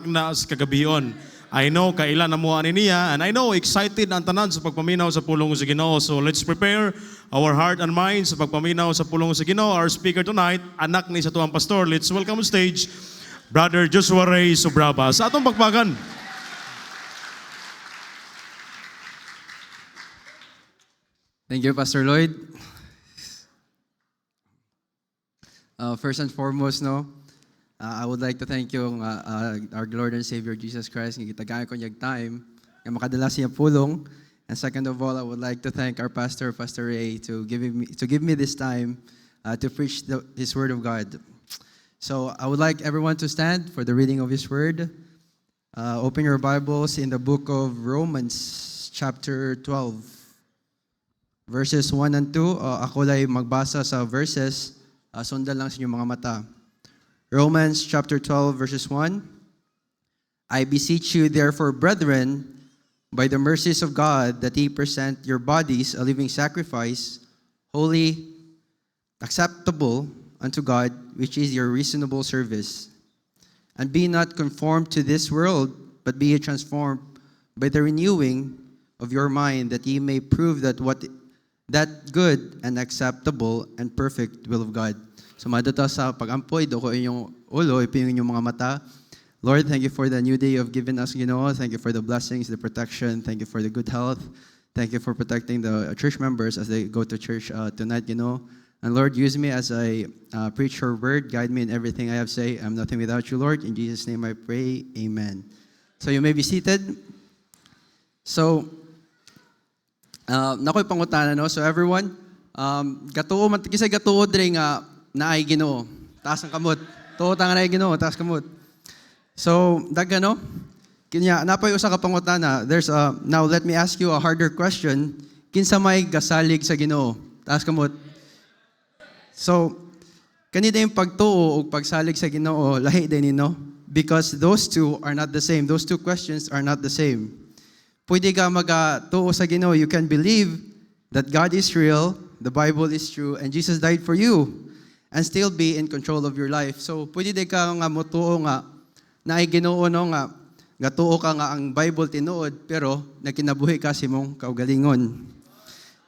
na sa kagabion. I know kailan na mo ani niya, and I know excited ang tanan sa pagpaminaw sa pulong sa Ginoo. So let's prepare our heart and mind sa pagpaminaw sa pulong sa Ginoo. Our speaker tonight, anak ni sa tuwang pastor. Let's welcome on stage Brother Joshua Ray Subraba sa atong pagpagan. Thank you, Pastor Lloyd. First and foremost, I would like to thank you, our Lord and Savior Jesus Christ, nga gitagay ko niyag time, nga makadala siya pulong. And second of all, I would like to thank our pastor, Pastor Ray, to give me this time to preach His Word of God. So I would like everyone to stand for the reading of His Word. Open your Bibles in the book of Romans, chapter 12. Verses 1 and 2, ako lay magbasa sa verses, sundan lang sa inyong mga mata. Romans chapter 12, verses 1. I beseech you therefore, brethren, by the mercies of God, that ye present your bodies a living sacrifice, holy, acceptable unto God, which is your reasonable service. And be not conformed to this world, but be ye transformed by the renewing of your mind, that ye may prove that good and acceptable and perfect will of God. So madata sa pagampoy, doko inyong ulo, ipiyong inyong mga mata. Lord, thank you for the new day you've given us, Ginoo. Thank you for the blessings, the protection. Thank you for the good health. Thank you for protecting the church members as they go to church tonight, Ginoo. And Lord, use me as I preach your word. Guide me in everything I have to say. I'm nothing without you, Lord. In Jesus' name I pray, amen. So you may be seated. So, nakoy pangutana, no? So everyone, gatuo man kisay gatuo diri nga naay Ginoo. Taas ang kamot. Tuo ta nga naay Ginoo, taas kamot. So dagano? Kinya napay usa ka pangutana. Now let me ask you a harder question. Kinsa may gasalig sa Ginoo? Taas kamot. So kanida yung pagtuo ug pagsalig sa Ginoo lahi din no? Because those two are not the same. Those two questions are not the same. Pwede ka mag-tuo sa Ginoo. You can believe that God is real, the Bible is true, and Jesus died for you, and still be in control of your life. So, pwede ka nga mutuo nga na ay Ginoo no nga gatuo ka nga ang Bible tinuod, pero nagkinabuhi ka si mong kaugalingon.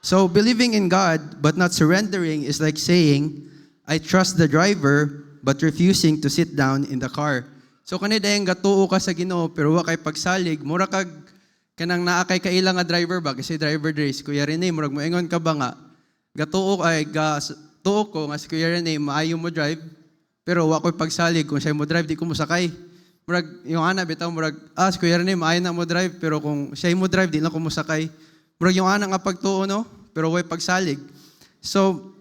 So, believing in God but not surrendering is like saying, I trust the driver but refusing to sit down in the car. So, kanina yung gatuo ka sa Ginoo, pero wa kay pagsalig, mura kag kanang naa kay kaila nga driver ba kasi driver dre si Kuya Rene murag moingon ka ba nga gatuo tuo ko nga si Kuya Rene maayo mo drive pero wa ko'y pagsalig kung siya mo drive di ko mo sakay murag yung ana bitaw murag si Kuya Rene maayo na mo drive pero kung siya mo drive di na ko mo sakay murag yung ana nga pagtuo no pero way pagsalig. So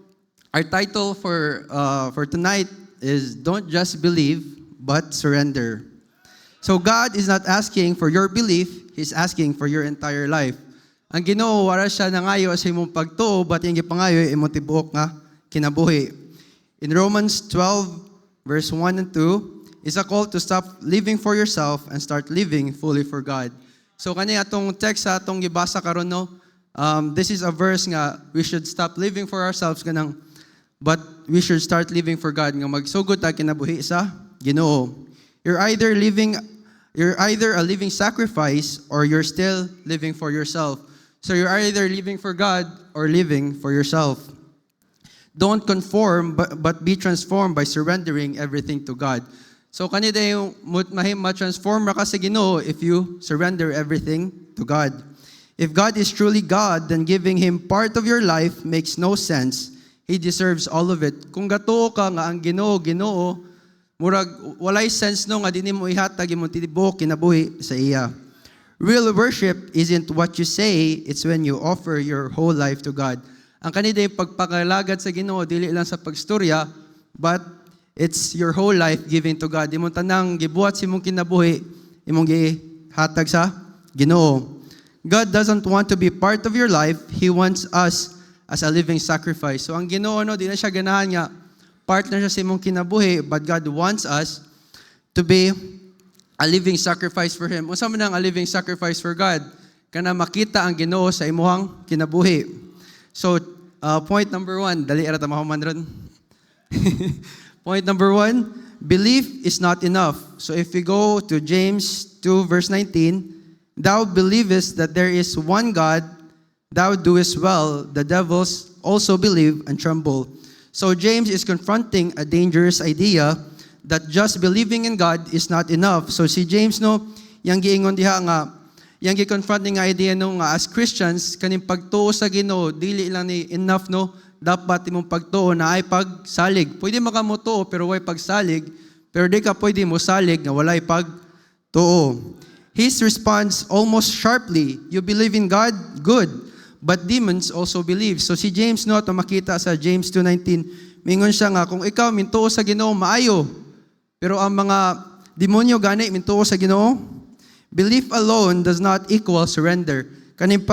our title for tonight is Don't Just Believe but Surrender. So God is not asking for your belief, He's asking for your entire life. Ang Ginoo wala siya nangayo sa imong pagtuo, but yung gipangayo imong tibuok nga kinabuhi. In Romans 12 verse 1 and 2 is a call to stop living for yourself and start living fully for God. So kani atong text sa atong gibasa karon no, this is a verse nga we should stop living for ourselves kanang but we should start living for God nga magsugod ta kinabuhi sa Ginoo. You're either a living sacrifice or you're still living for yourself. So you're either living for God or living for yourself. Don't conform but be transformed by surrendering everything to God. So kanida yung ma-transform ra ka sa Ginoo if you surrender everything to God. If God is truly God, then giving Him part of your life makes no sense. He deserves all of it. Kung gatuo ka nga ang Ginoo, murag walay sense no nga dinhi mo ihatag imong tibok kinabuhi sa iya. Real worship isn't what you say, it's when you offer your whole life to God. Ang kanida yung pagpakalagad sa Ginoo dili lang sa pagstorya, but it's your whole life giving to God. Imong tanang gibuhat si imong kinabuhi, imong gihatag sa Ginoo. God doesn't want to be part of your life, He wants us as a living sacrifice. So ang Ginoo no, di na siya ganahan nga partner siya sa imong kinabuhi, but God wants us to be a living sacrifice for Him. Unsa man ang a living sacrifice for God? Kana makita ang Ginoo sa imong kinabuhi. So, point number 1, dali ara ta mahuman ron. Point number 1, belief is not enough. So if we go to James 2 verse 19, thou believest that there is one God, thou doest well. The devils also believe and tremble. So James is confronting a dangerous idea that just believing in God is not enough. So si James no, yang giingon diha nga, yang gi-confronting nga idea no nga as Christians kaning pagtuo sa Ginoo dili lang ni enough no, dapat imong pagtuo na ay pagsalig. Pwede makamutuo pero way pagsalig, pero di ka pwede mo salig nga walay pagtuo. His response almost sharply, you believe in God? Good. But demons also believe. So si James no, ito makita sa James 2:19, mingon siya nga, kung ikaw mintuo sa Ginoo, maayo. Pero ang mga demonyo gani mintuo sa Ginoo, belief alone does not equal surrender. Kaning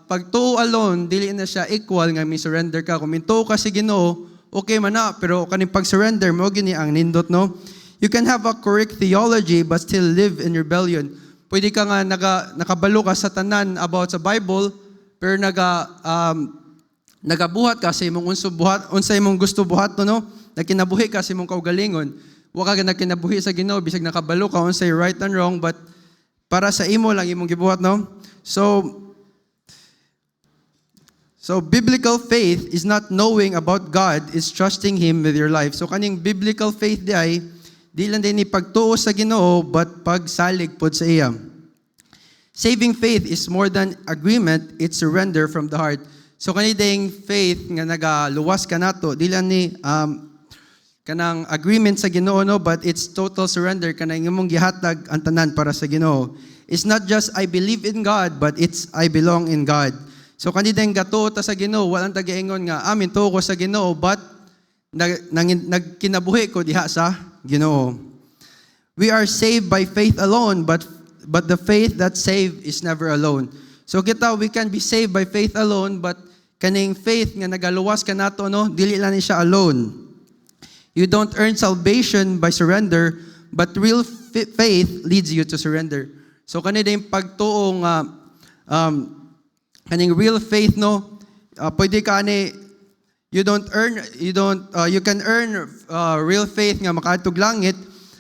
pagtuo alone, dili na siya equal nga may surrender ka. Kung mintuo ka sa Ginoo, okay man na, pero kaning pag-surrender mo gini ang nindot no. You can have a correct theology but still live in rebellion. Pwede ka nga nakabalo ka sa tanan about sa Bible, pero nagabuhat ka sa imong unsay imong gusto buhat no, nagkinabuhi ka sa imong kaugalingon. Wa ka nagkinabuhi sa Ginoo bisag nakabalo ka unsay right and wrong, but para sa imo lang imong gibuhat no. So biblical faith is not knowing about God, is trusting Him with your life. So kaning biblical faith di lang din ni pagtuo sa Ginoo, but pagsalig pod sa iya. Saving faith is more than agreement, it's surrender from the heart. So kanideng faith nga nagaluwas ka nato, di lang ni kanang agreement sa Ginoo no, but it's total surrender kanang imong gihatag ang tanan para sa Ginoo. It's not just I believe in God, but it's I belong in God. So kanideng gatuo ta sa Ginoo, walang tagaingon nga amin tuo ko sa Ginoo, but nagkinabuhi ko diha sa Ginoo. We are saved by faith alone, but the faith that save is never alone. So we can be saved by faith alone, but kaning faith nga nagaluwas ka nato no, dili lang ni siya alone. You don't earn salvation by surrender, but real faith leads you to surrender. So kanideng pagtuo nga kaning real faith no, pwede ka ani you can earn real faith nga makaadtog langit,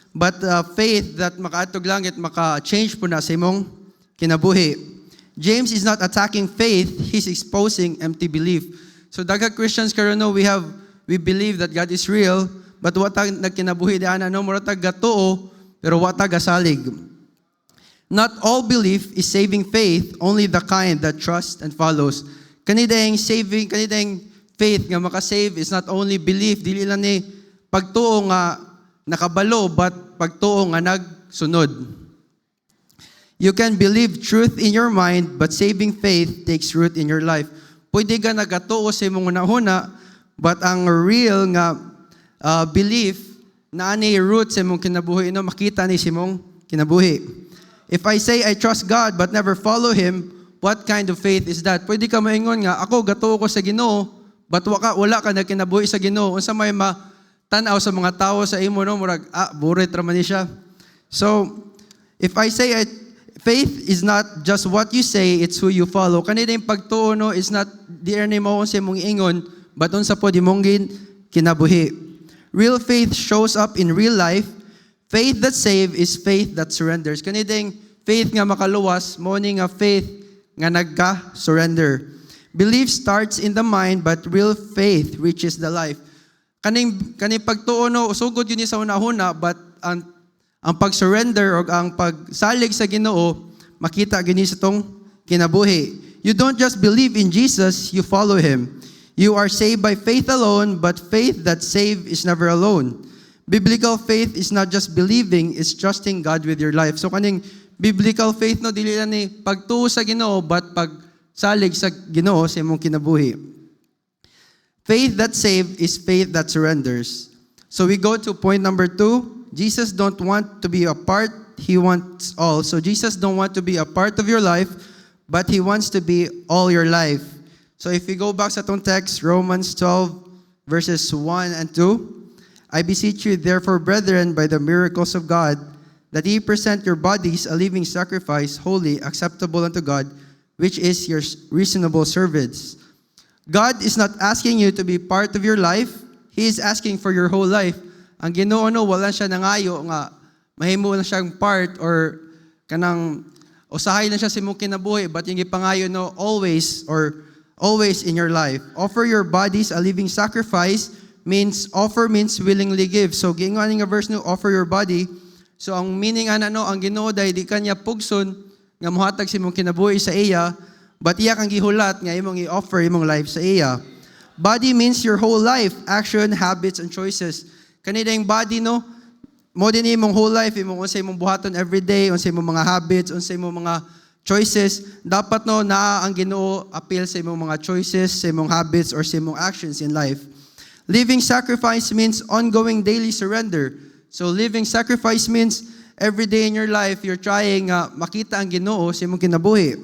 but faith that makaadtog langit maka-change po na sa imong kinabuhi. James is not attacking faith, he's exposing empty belief. So daghang Christians karon no, we believe that God is real, but watag nagkinabuhi di ana no, mura tag gatuo pero watag gasalig. Not all belief is saving faith, only the kind that trusts and follows. Kanideng faith nga makasave is not only belief, dili lang ni pagtuo nga nakabalo, but pagtuo nga nagsunod. You can believe truth in your mind, but saving faith takes root in your life. Pwede ka nagatuo sa imong unahuna, but ang real nga belief na ani root sa imong kinabuhi no, makita ni sa imong kinabuhi. If I say I trust God but never follow Him, what kind of faith is that? Pwede ka maingon nga ako gatuo ko sa Ginoo, but wala ka nagkinabuhi sa Ginoo. Unsa may matanaw sa mga tao sa imo no, murag buret ra man ni siya. So if I say faith is not just what you say, it's who you follow. Kanina yung pagtuo no, is not di ni mo unsa imong ingon, but unsa pod imong kinabuhi. Real faith shows up in real life. Faith that save is faith that surrenders. Kanideng faith nga makaluwas, mo ni nga faith nga nagka-surrender. Belief starts in the mind, but real faith reaches the life. Kaning pagtuo no, usugod yun sa una-una, but ang pag-surrender o ang pagsalig sa Ginoo, makita gini sa tong kinabuhi. You don't just believe in Jesus, you follow Him. You are saved by faith alone, but faith that save is never alone. Biblical faith is not just believing, it's trusting God with your life. So kaning biblical faith no, dili lang ni pagtuo sa Ginoo, but pagsalig sa Ginoo sa imong kinabuhi. Faith that save is faith that surrenders. So we go to point number 2. Jesus don't want to be a part, He wants all. So Jesus don't want to be a part of your life, but He wants to be all your life. So if we go back sa tong text, Romans 12 verses 1 and 2. I beseech you, therefore, brethren, by the miracles of God, that ye present your bodies a living sacrifice, holy, acceptable unto God, which is your reasonable service. God is not asking you to be part of your life. He is asking for your whole life. ang Ginoo no wala siya nangayo nga mahimo lang siyang part or kanang usahay lang siya sa imong kinabuhi, but yung ipangayo no always in your life. Offer your bodies a living sacrifice means willingly give. So giingon nga verse no, offer your body. So ang meaning ana no, ang Ginoo day di kanya pugson nga mohatag sa imong kinabuhi sa iya, but iya kang gihulat nga imong i-offer imong life sa iya. Body means your whole life, action, habits, and choices. Kanina yung body no, mo din imong whole life, imong unsay imong buhaton every day, unsay imong mga habits, unsay imong mga choices, dapat no naa ang Ginoo appeal sa imong mga choices, sa imong habits or sa imong actions in life. Living sacrifice means ongoing daily surrender. So living sacrifice means every day in your life you're trying makita ang Ginoo sa imong kinabuhi.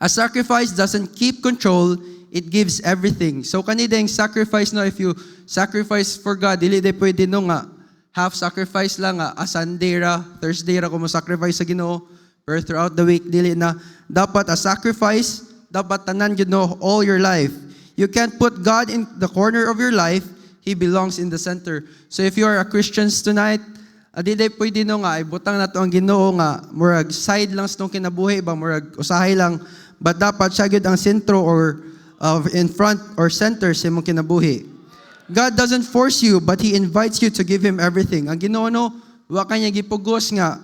A sacrifice doesn't keep control, it gives everything. So kanina yung sacrifice no, if you sacrifice for God, dili day pwede no nga half sacrifice lang a Sunday ra, Thursday ra ko mo sacrifice sa Ginoo, pero throughout the week dili na. Dapat a sacrifice, dapat tanan gyud no all your life. You can't put God in the corner of your life, He belongs in the center. So if you are a Christians tonight, dili pwede no nga ibutang nato ang Ginoo nga murag side lang sa tong kinabuhi ba, murag usahay lang, but dapat siya gyud ang sentro or in front or center sa imong kinabuhi. God doesn't force you, but He invites you to give Him everything. Ang Ginoo no, wa kanya gipugos nga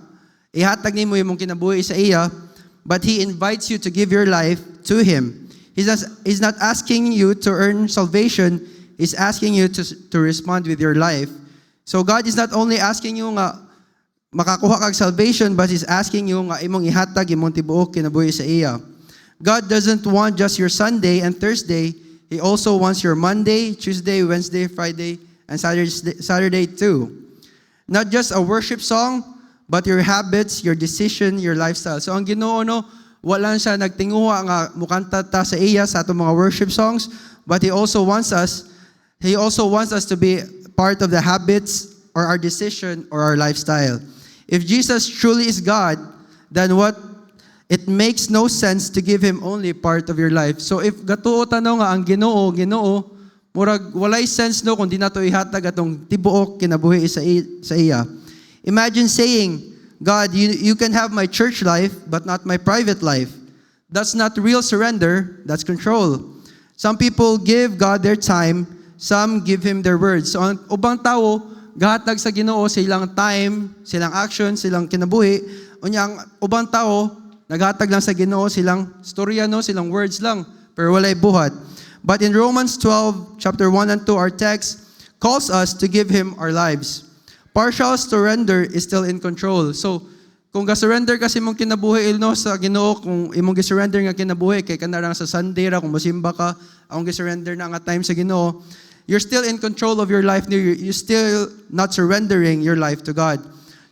ihatag nimo imong kinabuhi sa iya, but He invites you to give your life to Him. He's not asking you to earn salvation, He's asking you to respond with your life. So God is not only asking you nga makakuha kag salvation, but He's asking you nga imong ihatag imong tibuok kinabuhi sa iya. God doesn't want just your Sunday and Thursday, He also wants your Monday, Tuesday, Wednesday, Friday, and Saturday too. Not just a worship song, but your habits, your decision, your lifestyle. So ang Ginoo no, wala siya nagtinguha nga mukanta ta sa iya sa atong mga worship songs, but He also wants us to be part of the habits or our decision or our lifestyle. If Jesus truly is God, then it makes no sense to give Him only part of your life. So if gatuo tanaw nga ang Ginoo, murag walay sense no kung di nato ihatag atong tibuok kinabuhi sa iya. Imagine saying, God, you can have my church life but not my private life. That's not real surrender, that's control. Some people give God their time, some give Him their words. So ang ubang tao gahatag sa Ginoo silang time, silang action, silang kinabuhi. Unya ang ubang tao naghatag lang sa Ginoo silang storya no, silang words lang, pero walay buhat. But in Romans 12, chapter 1 and 2, our text calls us to give Him our lives. Partial surrender is still in control. So, kung ga-surrender kasi mong kinabuhi no, sa Ginoo, kung imong gi-surrender nga kinabuhi, kay kanarang sa Sunday ra, kung masimba ka, akong gi-surrender na nga time sa Ginoo, you're still in control of your life. You're still not surrendering your life to God.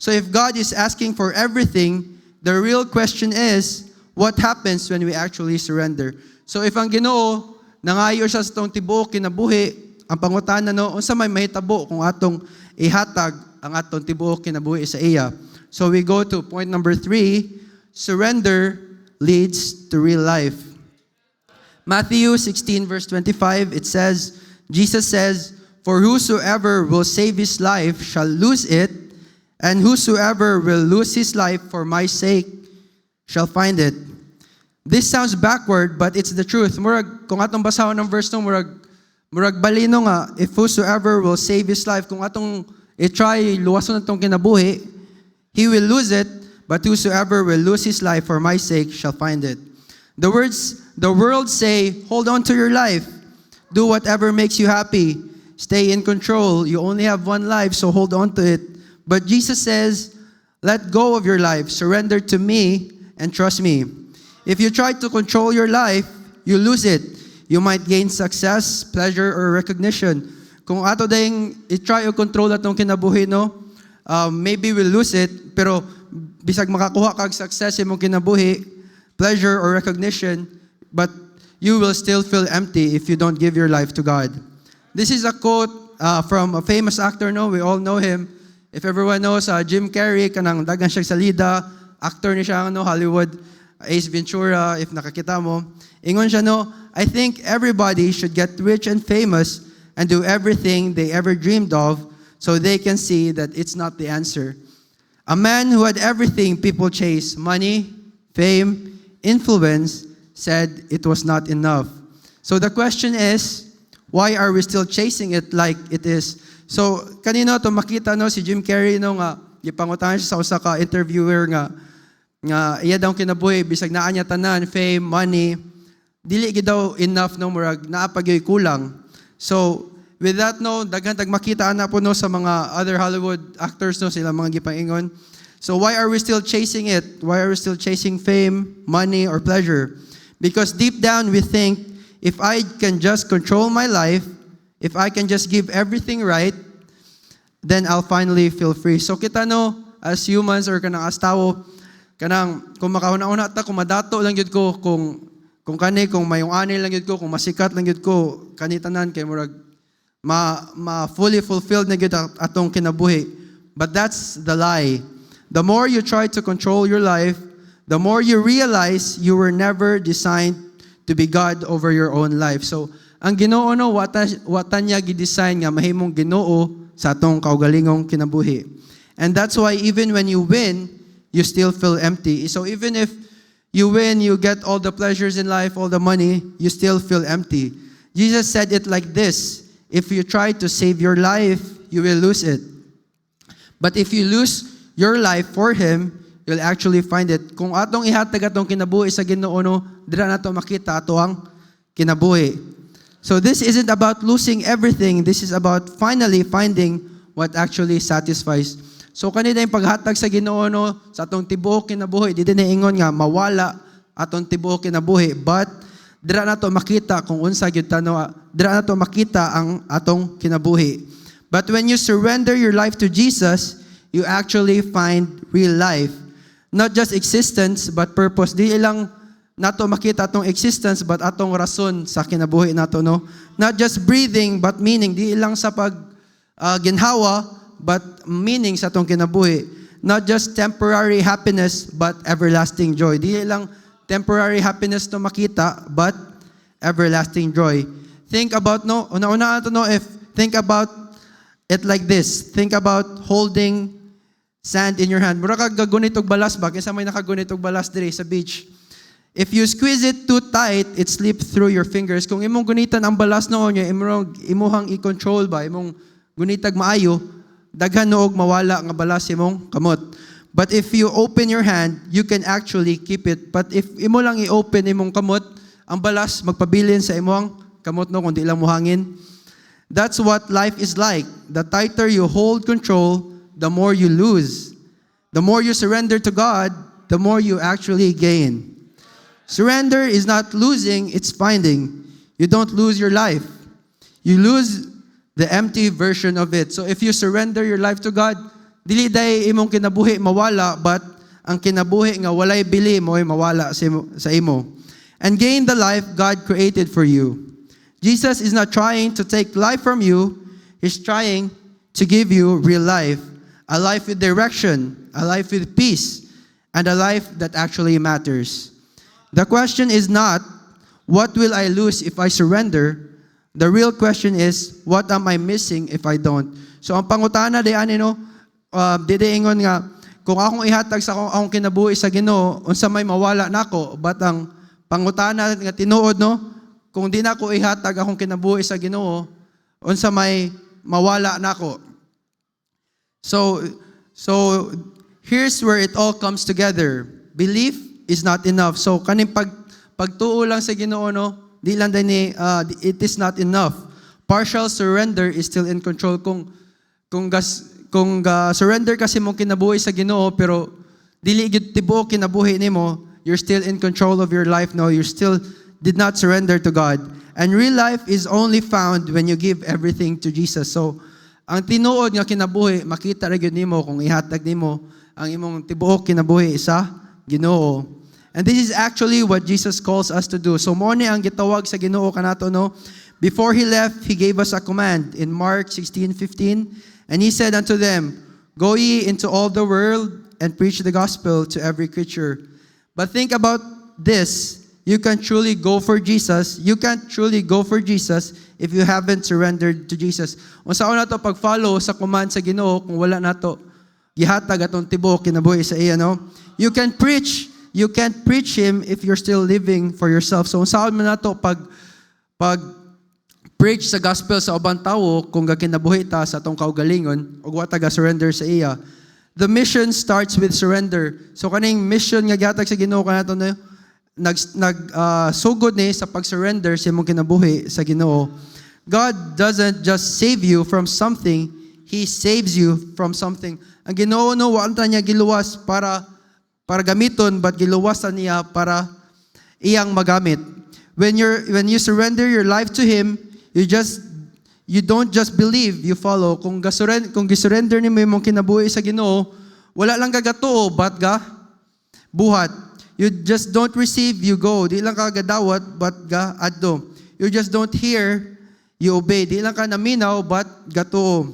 So if God is asking for everything, the real question is, what happens when we actually surrender? So if ang Ginoo nangayo siya sa tong tibuok kinabuhi, ang pangutana no, unsa may mahitabo kung atong ihatag ang atong tibuok kinabuhi sa iya. So we go to point number 3, surrender leads to real life. Matthew 16 verse 25, Jesus says, "For whosoever will save his life shall lose it, and whosoever will lose his life for my sake shall find it." This sounds backward, but it's the truth. Murag, kung atong basahon ng verse no, murag balino nga, if whosoever will save his life, kung atong i-try luwason atong kinabuhi, he will lose it, but whosoever will lose his life for my sake shall find it. The world say, hold on to your life. Do whatever makes you happy. Stay in control. You only have one life, so hold on to it. But Jesus says, let go of your life, surrender to me, and trust me. If you try to control your life, you lose it. You might gain success, pleasure, or recognition. Kung ato dayong i-try o control atong kinabuhi, no? Maybe we'll lose it, pero bisag makakuha kag success imong kinabuhi, pleasure, or recognition, but you will still feel empty if you don't give your life to God. This is a quote from a famous actor, no? We all know him. If everyone knows Jim Carrey, kanang dagan siya salida, actor ni siya, no? Hollywood, Ace Ventura, if nakakita mo. Ingon siya, no? I think everybody should get rich and famous and do everything they ever dreamed of so they can see that it's not the answer. A man who had everything people chase, money, fame, influence, said it was not enough. So the question is, why are we still chasing it like it is? So kanino to makita no si Jim Carrey no nga gipangutangan siya sa usa ka interviewer nga iya daw kinabuhi bisag naa niya tanan, fame, money, dili gid daw enough no murag naa pa gyud kulang. So with that no daghan tag makita ana po no sa mga other Hollywood actors no sila mga gipaingon. So why are we still chasing it? Why are we still chasing fame, money, or pleasure? Because deep down we think, if I can just control my life, if I can just give everything right, then I'll finally feel free. So kita no, as humans or kanang as tao, kanang kung makauna-una ta, kung madato lang yun ko, kung mayong anil lang yun ko, kung masikat lang yun ko, kanitanan kay murag, fully fulfilled na yun atong kinabuhi. But that's the lie. The more you try to control your life, the more you realize you were never designed to be God over your own life. So, ang Ginoo no, wata niya gidesign nga mahimong Ginoo sa atong kaugalingong kinabuhi. And that's why even when you win, you still feel empty. So even if you win, you get all the pleasures in life, all the money, you still feel empty. Jesus said it like this: if you try to save your life, you will lose it. But if you lose your life for Him, you'll actually find it. Kung atong ihatag atong kinabuhi sa Ginoo no, dira nato makita ato ang kinabuhi. So this isn't about losing everything. This is about finally finding what actually satisfies. So kanina yung paghatag sa Ginoo no, sa atong tibuok kinabuhi, di din ingon nga mawala atong tibuok kinabuhi, but dira nato makita kung unsa gyud tano, dira nato makita ang atong kinabuhi. But when you surrender your life to Jesus, you actually find real life. Not just existence, but purpose. Di ilang nato makita atong existence, but atong rason sa kinabuhi nato, no? Not just breathing, but meaning. Di ilang sa ginhawa, but meaning sa atong kinabuhi. Not just temporary happiness, but everlasting joy. Di ilang temporary happiness to makita, but everlasting joy. Think about, no? Una-una ato, no? Think about it like this. Think about holding sand in your hand. Mura kag gagunit og balas ba? Kaysa may nakagunit og balas diri sa beach. If you squeeze it too tight, it slips through your fingers. Kung imong gunitan ang balas noon, imuhang i-control ba, imong gunitag maayo, daghan noog mawala nga balas imong kamot. But if you open your hand, you can actually keep it. But if imo lang i-open imong kamot, ang balas magpabilin sa imong kamot no kung di lang mohangin. That's what life is like. The tighter you hold control, the more you lose. The more you surrender to God, the more you actually gain. Surrender is not losing, it's finding. You don't lose your life. You lose the empty version of it. So if you surrender your life to God, dili day imong kinabuhi mawala, but ang kinabuhi nga walay bili mo'y mawala sa imo. And gain the life God created for you. Jesus is not trying to take life from you. He's trying to give you real life. A life with direction, a life with peace, and a life that actually matters. The question is not, what will I lose if I surrender? The real question is, what am I missing if I don't? So ang pangutana di ani no, ingon nga, kung akong ihatag sa akong kinabuhi sa Ginoo, unsa may mawala nako, but ang pangutana nga tinuod no, kung di na ko ihatag akong kinabuhi sa Ginoo, unsa may mawala nako. So here's where it all comes together. Belief is not enough. So kaning pagtuo lang sa Ginoo no, di lang din it is not enough. Partial surrender is still in control. Kung surrender kasi mo kinabuhi sa Ginoo pero dili gyud tibuok kinabuhi nimo, you're still in control of your life, no? You still did not surrender to God. And real life is only found when you give everything to Jesus. So ang tinuod nga kinabuhi, makita ra gyud nimo kung ihatag nimo ang imong tibuok kinabuhi sa Ginoo. And this is actually what Jesus calls us to do. So mo ni ang gitawag sa Ginoo kanato no. Before He left, He gave us a command in Mark 16:15, and He said unto them, "Go ye into all the world and preach the gospel to every creature." But think about this. you can truly go for Jesus. You can't truly go for Jesus if you haven't surrendered to Jesus. Unsa na to pag-follow sa command sa Ginoo kung wala na to gihatag atong tibok kinabuhi sa iya, no? You can't preach him if you're still living for yourself. So unsa man na to pag preach sa gospel sa ubang tawo kung gakinabuhi ta sa atong kaugalingon ug wa ta ga surrender sa iya. The mission starts with surrender. So kaning mission nga gihatag sa Ginoo kanato no sugod ni sa pag-surrender sa imong kinabuhi sa Ginoo. God doesn't just save you from something, He saves you from something. Ang Ginoo no wa niya giluwas para gamiton, but giluwasan niya para iyang magamit. When you surrender your life to Him, you don't just believe, you follow. Kung gisurrender nimo imong kinabuhi sa Ginoo, wala lang gagatuo, but ga buhat. You just don't receive, you go. Di lang ka gadawat, but ga adto. You just don't hear, you obey. Di lang ka naminaw, but gatuo.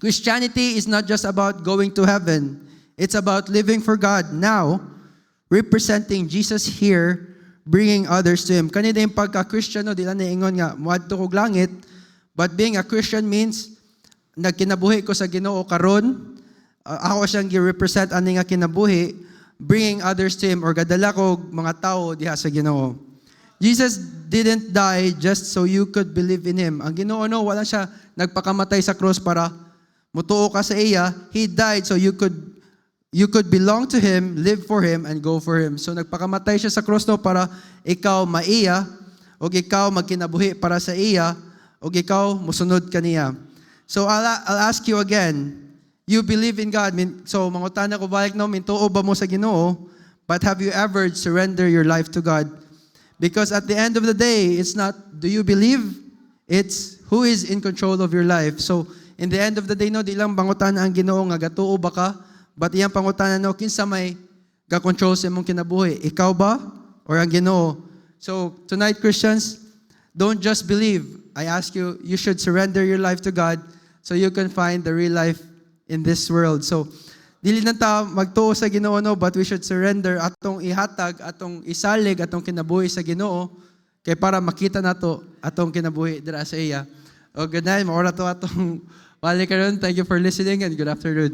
Christianity is not just about going to heaven. It's about living for God now, representing Jesus here, bringing others to Him. Kanina yung pagka-Christian, no, di lang naingon nga, muadto kog langit, but being a Christian means, nagkinabuhi ko sa Ginoo karon, ako siyang gi-represent ani nga kinabuhi, bringing others to Him, or gadala ko mga tao diha sa Ginoo. Jesus didn't die just so you could believe in Him. Ang Ginoo, no, wala siya nagpakamatay sa cross para mutuo ka sa iya. He died so you could belong to Him, live for Him, and go for Him. So nagpakamatay siya sa cross, no, para ikaw maiya, o ikaw magkinabuhi para sa iya, o ikaw musunod kaniya. So I'll ask you again, you believe in God. So mangutana ko balik, no, mintuo ba mo sa Ginoo? But have you ever surrendered your life to God? Because at the end of the day, it's not do you believe, it's who is in control of your life. So in the end of the day, no, di lang pangutana ang Ginoo nga gatuo ba ka? But iyang pangutana, no, kinsa may ga-control sa imong kinabuhi? Ikaw ba or ang Ginoo? So tonight, Christians, don't just believe. I ask you, you should surrender your life to God so you can find the real life in this world. So dili na ta magtuo sa Ginoo, no, but we should surrender atong ihatag, atong isalig, atong kinabuhi sa Ginoo kay para makita nato atong kinabuhi dira sa iya. O good night, maura to atong balik karon. Thank you for listening and good afternoon.